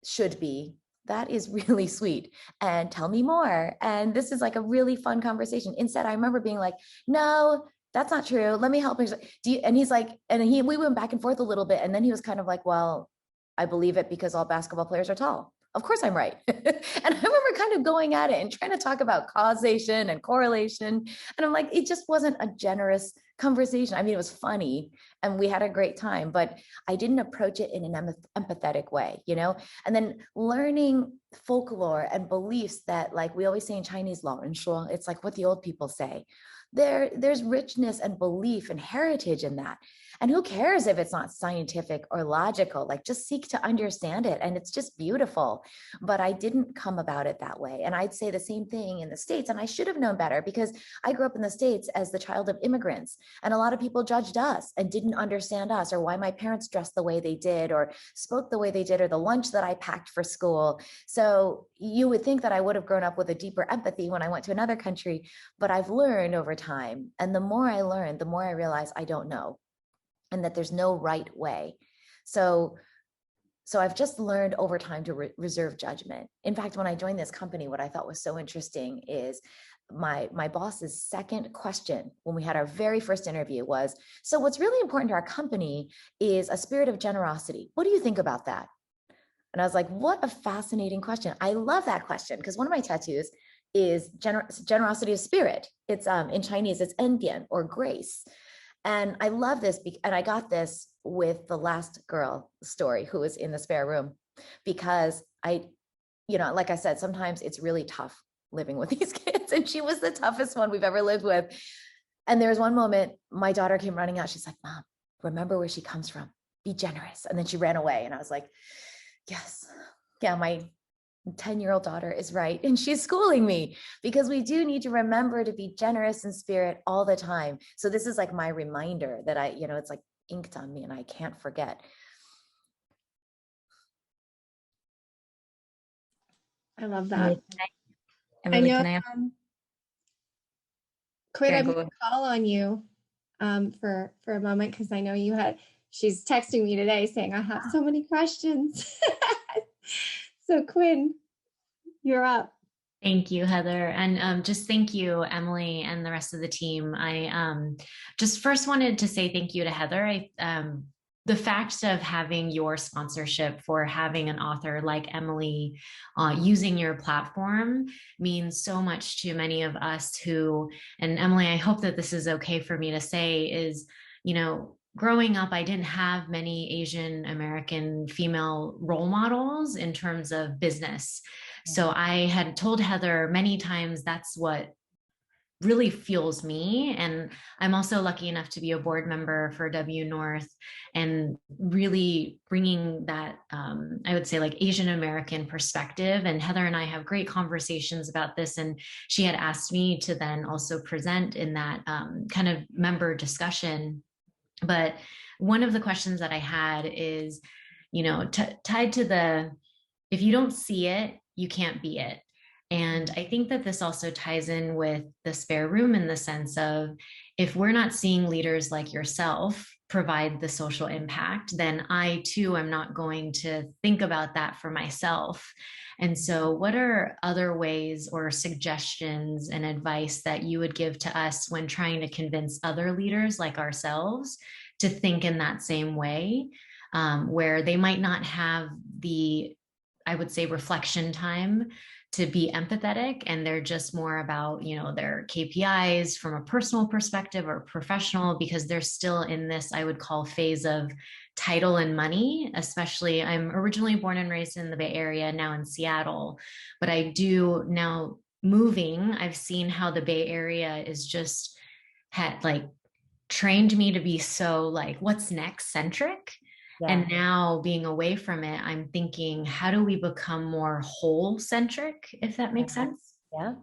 should be, that is really sweet, and tell me more. And this is like a really fun conversation. Instead, I remember being like, no, that's not true. Let me help. And he's like, we went back and forth a little bit. And then he was kind of like, well, I believe it because all basketball players are tall. Of course I'm right. And I remember kind of going at it and trying to talk about causation and correlation. And I'm like, it just wasn't a generous conversation. I mean, it was funny and we had a great time, but I didn't approach it in an empathetic way, and then learning folklore and beliefs that, like we always say in Chinese law and shuo, it's like what the old people say. There's richness and belief and heritage in that. And who cares if it's not scientific or logical? Like, just seek to understand it. And it's just beautiful. But I didn't come about it that way. And I'd say the same thing in the States. And I should have known better, because I grew up in the States as the child of immigrants. And a lot of people judged us and didn't understand us, or why my parents dressed the way they did, or spoke the way they did, or the lunch that I packed for school. So you would think that I would have grown up with a deeper empathy when I went to another country. But I've learned over time. And the more I learn, the more I realize I don't know, and that there's no right way. So I've just learned over time to reserve judgment. In fact, when I joined this company, what I thought was so interesting is my boss's second question when we had our very first interview was, so what's really important to our company is a spirit of generosity. What do you think about that? And I was like, what a fascinating question. I love that question, because one of my tattoos is generosity of spirit. It's in Chinese, it's endian, or grace. And I love this, and I got this with the last girl story who was in the spare room, because like I said, sometimes it's really tough living with these kids, and she was the toughest one we've ever lived with. And there was one moment, my daughter came running out. She's like, Mom, remember where she comes from. Be generous. And then she ran away. And I was like, yes, yeah, my 10-year-old daughter is right. And she's schooling me, because we do need to remember to be generous in spirit all the time. So this is like my reminder that it's like inked on me and I can't forget. I love that. Emily, I know, can I Quinn, I'm going to call on you for a moment, because I know she's texting me today saying, I have so many questions. So Quinn, you're up. Thank you, Heather. And just thank you, Emily, and the rest of the team. I just first wanted to say thank you to Heather. The fact of having your sponsorship for having an author like Emily using your platform means so much to many of us who, and Emily, I hope that this is okay for me to say, is, growing up, I didn't have many Asian American female role models in terms of business. So I had told Heather many times that's what really fuels me. And I'm also lucky enough to be a board member for W North, and really bringing that, I would say, like Asian American perspective. And Heather and I have great conversations about this. And she had asked me to then also present in that kind of member discussion. But one of the questions that I had is, tied to if you don't see it, you can't be it. And I think that this also ties in with the spare room in the sense of, if we're not seeing leaders like yourself provide the social impact, then I too am not going to think about that for myself. And so, what are other ways or suggestions and advice that you would give to us when trying to convince other leaders like ourselves to think in that same way, where they might not have the, I would say, reflection time to be empathetic, and they're just more about, their KPIs from a personal perspective or professional, because they're still in this, I would call, phase of title and money. Especially, I'm originally born and raised in the Bay Area, now in Seattle, but I do now moving, I've seen how the Bay Area is just had trained me to be so what's next centric. Yeah. And now being away from it, I'm thinking, how do we become more whole centric, if that makes sense? Yeah.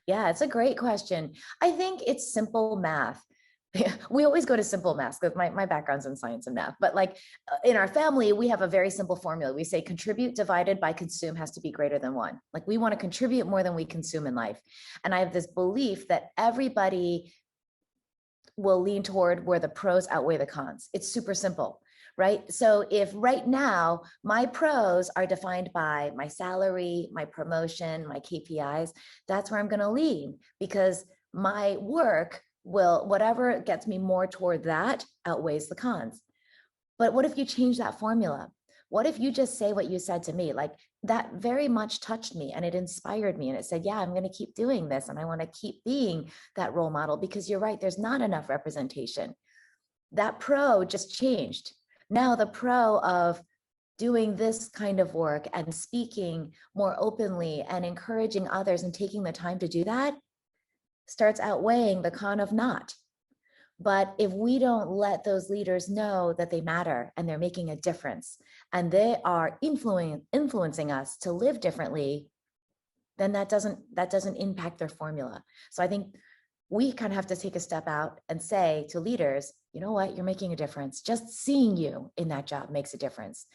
Yeah, it's a great question. I think it's simple math. We always go to simple math because my background's in science and math, but in our family, we have a very simple formula. We say contribute divided by consume has to be greater than 1. We want to contribute more than we consume in life. And I have this belief that everybody will lean toward where the pros outweigh the cons. It's super simple. Right? So if right now my pros are defined by my salary, my promotion, my KPIs, that's where I'm going to lean, because my work will, whatever gets me more toward that outweighs the cons. But what if you change that formula? What if you just say what you said to me? That very much touched me and it inspired me. And it said, yeah, I'm going to keep doing this. And I want to keep being that role model, because you're right, there's not enough representation. That pro just changed. Now the pro of doing this kind of work and speaking more openly and encouraging others and taking the time to do that starts outweighing the con of not. But if we don't let those leaders know that they matter and they're making a difference and they are influencing us to live differently, then that doesn't impact their formula. So I think we kind of have to take a step out and say to leaders, you know what, you're making a difference. Just seeing you in that job makes a difference.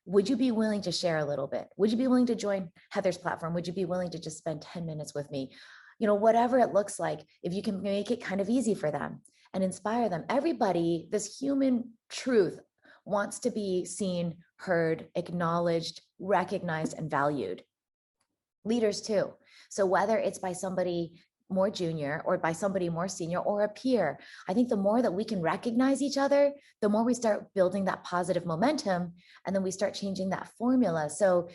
Would you be willing to share a little bit? Would you be willing to join Heather's platform? Would you be willing to just spend 10 minutes with me? Whatever it looks like, if you can make it kind of easy for them and inspire them. Everybody, this human truth, wants to be seen, heard, acknowledged, recognized, and valued. Leaders too. So whether it's by somebody more junior or by somebody more senior or a peer, I think the more that we can recognize each other, the more we start building that positive momentum, and then we start changing that formula so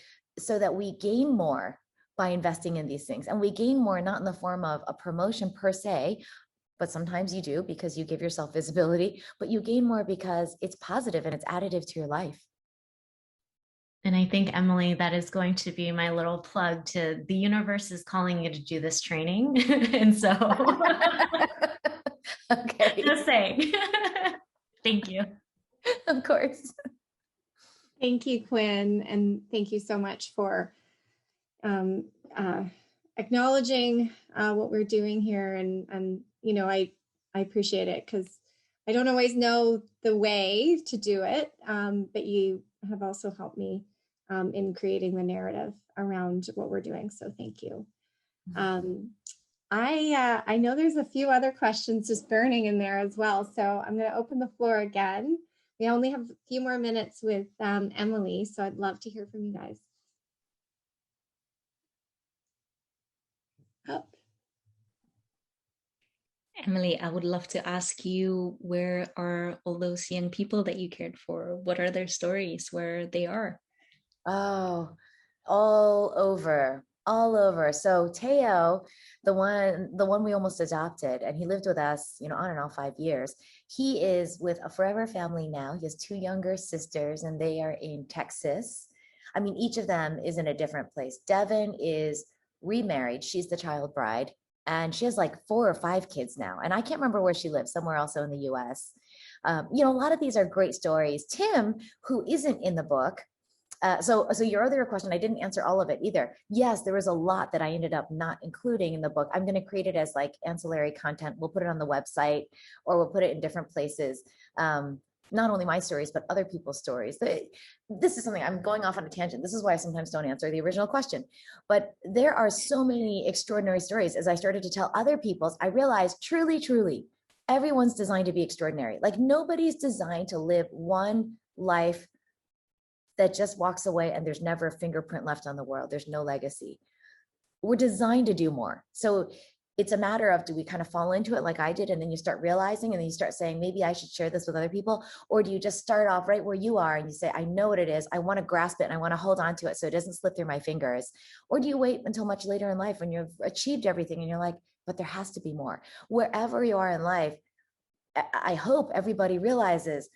that we gain more by investing in these things. And we gain more not in the form of a promotion per se, but sometimes you do because you give yourself visibility, but you gain more because it's positive and it's additive to your life. And I think, Emily, that is going to be my little plug to the universe is calling you to do this training. And so, okay. Just saying. Thank you. Of course. Thank you, Quinn. And thank you so much for acknowledging what we're doing here. And I appreciate it, because I don't always know the way to do it, but you have also helped me in creating the narrative around what we're doing. So thank you. I know there's a few other questions just burning in there as well. So I'm going to open the floor again. We only have a few more minutes with Emily, so I'd love to hear from you guys. Up. Emily, I would love to ask you, where are all those young people that you cared for? What are their stories, where they are? Oh, all over. So Teo, the one we almost adopted, and he lived with us, on and off 5 years. He is with a forever family now. He has 2 younger sisters, and they are in Texas. I mean, each of them is in a different place. Devin is remarried. She's the child bride, and she has 4 or 5 kids now. And I can't remember where she lives, somewhere also in the US. A lot of these are great stories. Tim, who isn't in the book, So your other question, I didn't answer all of it either. Yes, there was a lot that I ended up not including in the book. I'm going to create it as like ancillary content. We'll put it on the website, or we'll put it in different places. Not only my stories, but other people's stories. This is something, I'm going off on a tangent. This is why I sometimes don't answer the original question. But there are so many extraordinary stories. As I started to tell other people's, I realized truly, everyone's designed to be extraordinary. Like nobody's designed to live one life that just walks away and there's never a fingerprint left on the world. There's no legacy. We're designed to do more. So it's a matter of, do we kind of fall into it like I did, and then you start realizing, and then you start saying, maybe I should share this with other people? Or do you just start off right where you are and you say, I know what it is, I want to grasp it, and I want to hold on to it so it doesn't slip through my fingers? Or do you wait until much later in life when you've achieved everything and you're like, but there has to be more? Wherever you are in life, I hope everybody realizes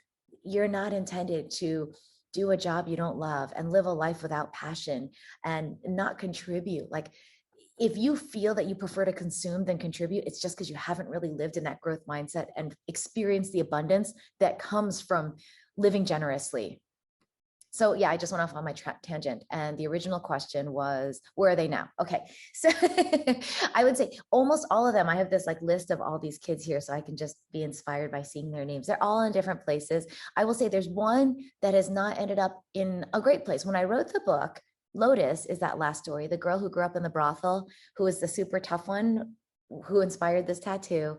you're not intended to do a job you don't love and live a life without passion and not contribute. Like, if you feel that you prefer to consume than contribute, it's just because you haven't really lived in that growth mindset and experienced the abundance that comes from living generously. So yeah, I just went off on my tangent. And the original question was, where are they now? Okay. So I would say almost all of them, I have this like list of all these kids here, so I can just be inspired by seeing their names. They're all in different places. I will say there's one that has not ended up in a great place. When I wrote the book, Lotus is that last story, the girl who grew up in the brothel, who is the super tough one, who inspired this tattoo.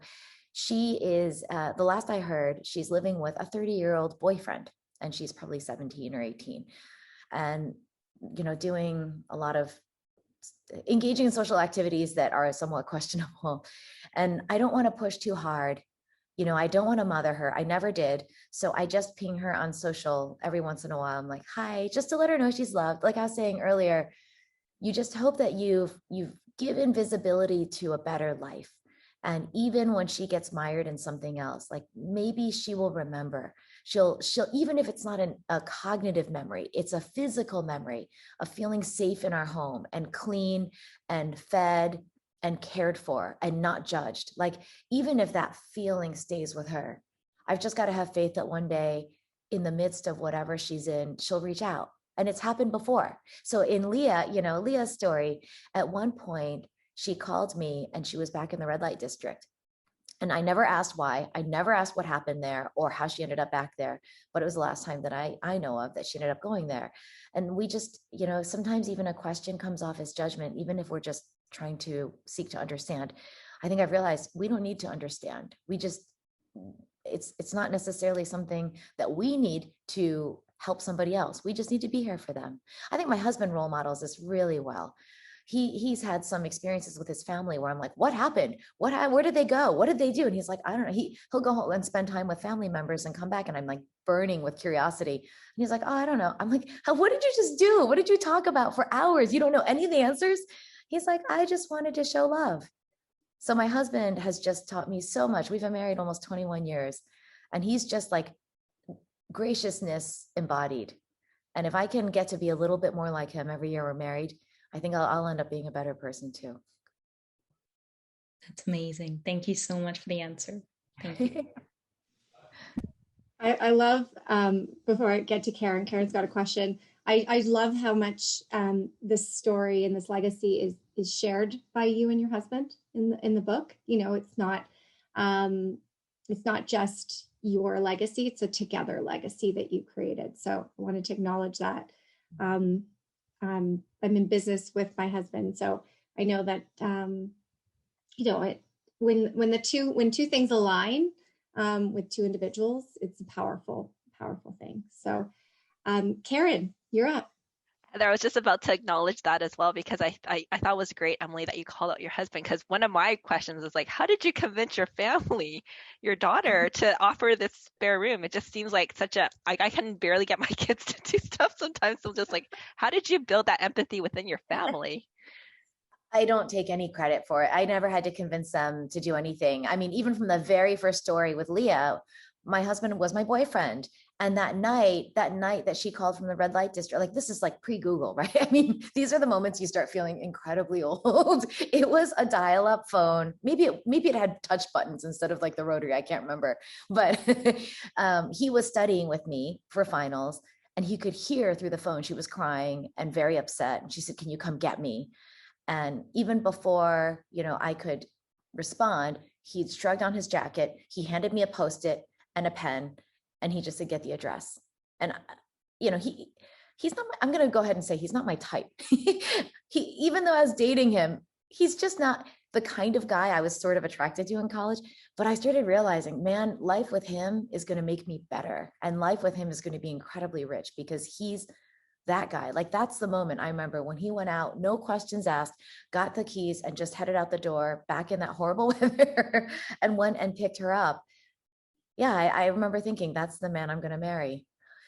She is, the last I heard, she's living with a 30-year-old boyfriend, and she's probably 17 or 18. And, you know, doing a lot of engaging in social activities that are somewhat questionable. And I don't want to push too hard. You know, I don't want to mother her. I never did. So I just ping her on social every once in a while. I'm like, hi, just to let her know she's loved. Like I was saying earlier, you just hope that you've given visibility to a better life. And even when she gets mired in something else, like maybe she will remember. She'll even if it's not a cognitive memory, it's a physical memory of feeling safe in our home and clean and fed and cared for and not judged. Like, even if that feeling stays with her, I've just got to have faith that one day, in the midst of whatever she's in, she'll reach out. And it's happened before. So in Leah, you know, Leah's story, at one point, she called me and she was back in the red light district. And I never asked why. I never asked what happened there or how she ended up back there. But it was the last time that I know of that she ended up going there. And we just, you know, sometimes even a question comes off as judgment, even if we're just trying to seek to understand. I think I've realized we don't need to understand. We just, it's not necessarily something that we need to help somebody else. We just need to be here for them. I think my husband role models this really well. He's had some experiences with his family where I'm like, what happened? Where did they go? What did they do? And he's like, I don't know. He'll go home and spend time with family members and come back. And I'm like burning with curiosity. And he's like, oh, I don't know. I'm like, what did you just do? What did you talk about for hours? You don't know any of the answers. He's like, I just wanted to show love. So my husband has just taught me so much. We've been married almost 21 years, and he's just like graciousness embodied. And if I can get to be a little bit more like him every year we're married, I think I'll end up being a better person too. That's amazing. Thank you so much for the answer. Thank you. I love, before I get to Karen's got a question. I love how much this story and this legacy is shared by you and your husband in the book. You know, it's not just your legacy, it's a together legacy that you created. So I wanted to acknowledge that. I'm in business with my husband, so I know that you know, when two things align with two individuals, it's a powerful thing. So Karen, you're up. I was just about to acknowledge that as well, because I thought it was great, Emily, that you called out your husband, because one of my questions is like, how did you convince your family, your daughter, to offer this spare room? It just seems like I can barely get my kids to do stuff sometimes. So just like, how did you build that empathy within your family? I don't take any credit for it. I never had to convince them to do anything. I mean, even from the very first story with Leah, my husband was my boyfriend. And that night that she called from the red light district, like, this is like pre-Google, right? I mean, these are the moments you start feeling incredibly old. It was a dial-up phone. Maybe it had touch buttons instead of like the rotary. I can't remember. But he was studying with me for finals. And he could hear through the phone, she was crying and very upset. And she said, can you come get me? And even before, I could respond, he shrugged on his jacket. He handed me a Post-it and a pen, and he just said, get the address. And, he's not, I'm going to go ahead and say he's not my type. Even though I was dating him, he's just not the kind of guy I was sort of attracted to in college. But I started realizing, man, life with him is going to make me better. And life with him is going to be incredibly rich because he's that guy. Like, that's the moment I remember when he went out, no questions asked, got the keys and just headed out the door back in that horrible weather and went and picked her up. Yeah, I remember thinking, that's the man I'm going to marry.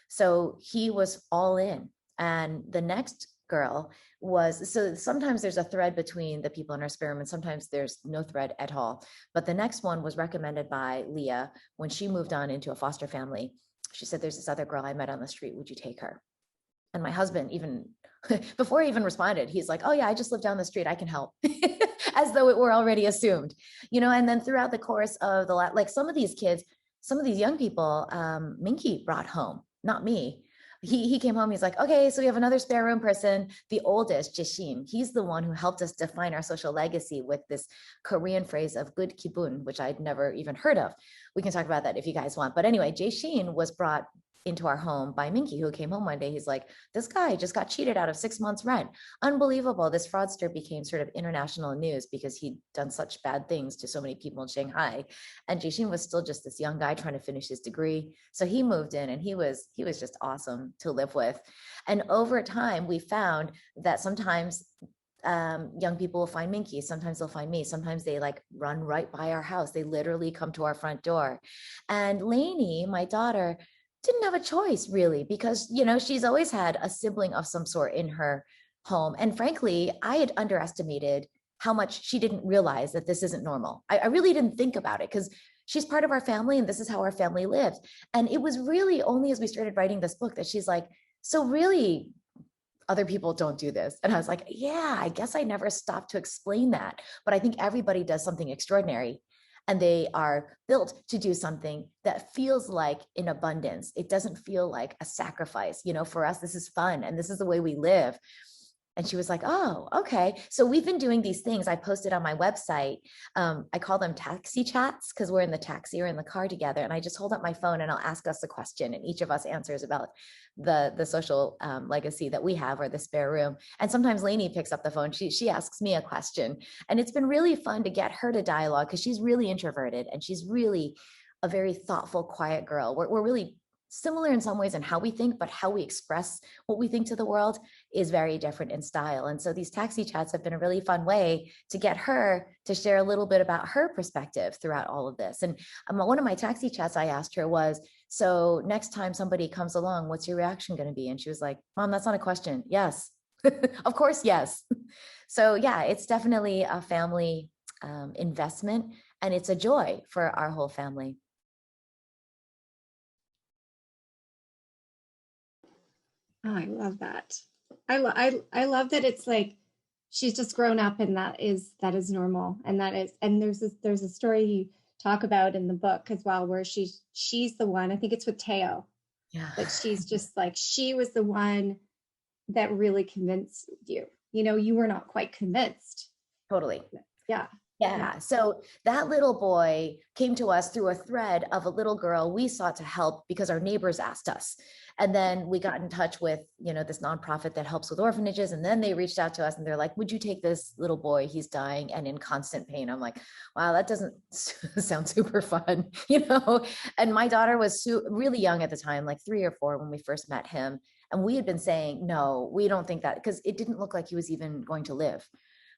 So he was all in. And the next girl was, so sometimes there's a thread between the people in our spare room and sometimes there's no thread at all. But the next one was recommended by Leah when she moved on into a foster family. She said, there's this other girl I met on the street. Would you take her? And my husband, even before he even responded, he's like, oh yeah, I just live down the street. I can help. As though it were already assumed, and then throughout the course of like some of these kids, some of these young people, Minky brought home, not me. He came home, he's like, okay, so we have another spare room person, the oldest, Jishin. He's the one who helped us define our social legacy with this Korean phrase of good kibun, which I'd never even heard of. We can talk about that if you guys want. But anyway, Jishin was brought into our home by Minky, who came home one day. He's like, this guy just got cheated out of 6 months rent. Unbelievable. This fraudster became sort of international news because he'd done such bad things to so many people in Shanghai. And Jishin was still just this young guy trying to finish his degree. So he moved in and he was just awesome to live with. And over time, we found that sometimes young people will find Minky. Sometimes they'll find me. Sometimes they like run right by our house. They literally come to our front door. And Lainey, my daughter, didn't have a choice really, because, she's always had a sibling of some sort in her home. And frankly, I had underestimated how much she didn't realize that this isn't normal. I really didn't think about it because she's part of our family and this is how our family lives. And it was really only as we started writing this book that she's like, so really, other people don't do this. And I was like, yeah, I guess I never stopped to explain that. But I think everybody does something extraordinary. And they are built to do something that feels like in abundance. It doesn't feel like a sacrifice. For us, this is fun and this is the way we live. And she was like, oh, okay. So we've been doing these things I posted on my website. I call them taxi chats because we're in the taxi or in the car together. And I just hold up my phone and I'll ask us a question and each of us answers about the social legacy that we have or the spare room. And sometimes Lainey picks up the phone. She asks me a question. And it's been really fun to get her to dialogue because she's really introverted and she's really a very thoughtful, quiet girl. We're really similar in some ways in how we think, but how we express what we think to the world is very different in style. And so these taxi chats have been a really fun way to get her to share a little bit about her perspective throughout all of this. And one of my taxi chats I asked her was, so next time somebody comes along, what's your reaction going to be? And she was like, Mom, that's not a question. Yes. Of course, yes. So yeah, it's definitely a family investment and it's a joy for our whole family. Oh, I love that. I love that it's like she's just grown up and that is normal. And there's a story you talk about in the book as well where she's the one, I think it's with Teo. Yeah. But she's just like, she was the one that really convinced you. You were not quite convinced. Totally. Yeah. Yeah. So that little boy came to us through a thread of a little girl we sought to help because our neighbors asked us. And then we got in touch with, this nonprofit that helps with orphanages. And then they reached out to us and they're like, would you take this little boy? He's dying and in constant pain. I'm like, wow, that doesn't sound super fun, And my daughter was really young at the time, like 3 or 4 when we first met him. And we had been saying, no, we don't think that, because it didn't look like he was even going to live.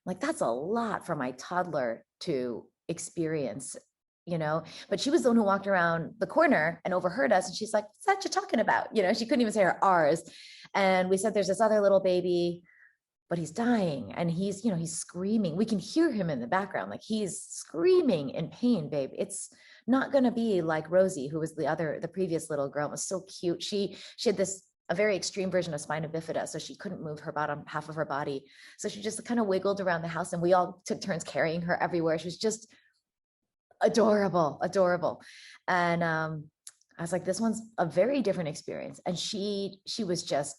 Like, that's a lot for my toddler to experience, but she was the one who walked around the corner and overheard us. And she's like, what's that you're talking about? She couldn't even say her R's. And we said, there's this other little baby, but he's dying. And he's screaming. We can hear him in the background. Like, he's screaming in pain, babe. It's not going to be like Rosie, who was the previous little girl. It was so cute. She had a very extreme version of spina bifida. So she couldn't move her bottom half of her body. So she just kind of wiggled around the house and we all took turns carrying her everywhere. She was just adorable. And I was like, this one's a very different experience. And she was just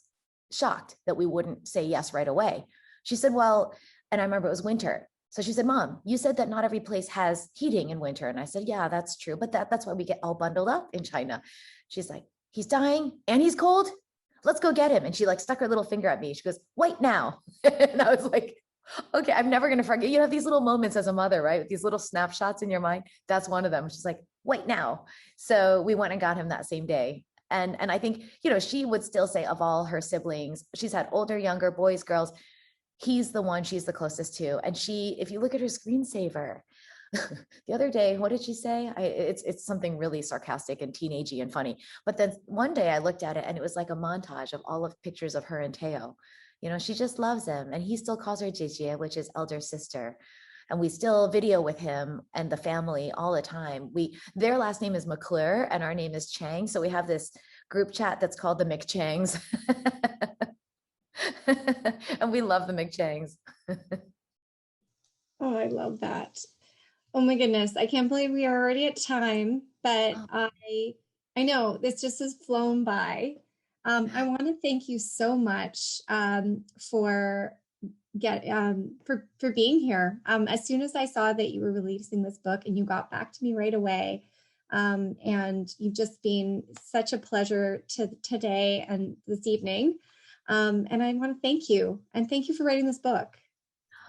shocked that we wouldn't say yes right away. She said, well, and I remember it was winter. So she said, Mom, you said that not every place has heating in winter. And I said, yeah, that's true. But that's why we get all bundled up in China. She's like, he's dying and he's cold. Let's go get him. And she like stuck her little finger at me. She goes, wait now. And I was like, okay, I'm never going to forget. You have these little moments as a mother, right? With these little snapshots in your mind. That's one of them. She's like, wait now. So we went and got him that same day. And I think, she would still say of all her siblings, she's had older, younger, boys, girls, he's the one she's the closest to. And if you look at her screensaver, the other day, what did she say? It's something really sarcastic and teenagey and funny. But then one day I looked at it and it was like a montage of all of pictures of her and Teo. She just loves him. And he still calls her Jijie, which is elder sister. And we still video with him and the family all the time. Their last name is McClure and our name is Chang. So we have this group chat that's called the McChangs. And we love the McChangs. Oh, I love that. Oh my goodness. I can't believe we are already at time, but I know this just has flown by. I want to thank you so much for being here. As soon as I saw that you were releasing this book and you got back to me right away, and you've just been such a pleasure today and this evening. And I want to thank you and thank you for writing this book.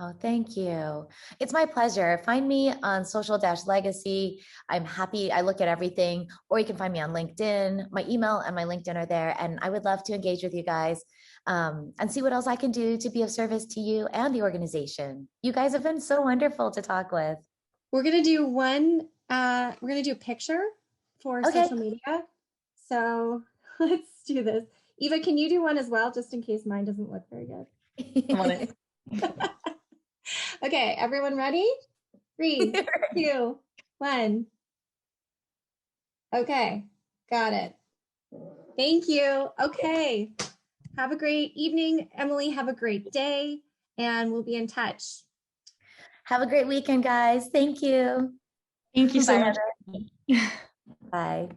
Oh, thank you. It's my pleasure. Find me on Social-Legacy. I'm happy. I look at everything, or you can find me on LinkedIn. My email and my LinkedIn are there. And I would love to engage with you guys and see what else I can do to be of service to you and the organization. You guys have been so wonderful to talk with. We're going to do we're going to do a picture for social media. So let's do this. Eva, can you do one as well, just in case mine doesn't look very good? I'm on it. Okay, everyone ready? 3, 2, 1. Okay, got it. Thank you. Okay. Have a great evening, Emily. Have a great day, and we'll be in touch. Have a great weekend, guys. Thank you. Thank you so Bye, much. Bye.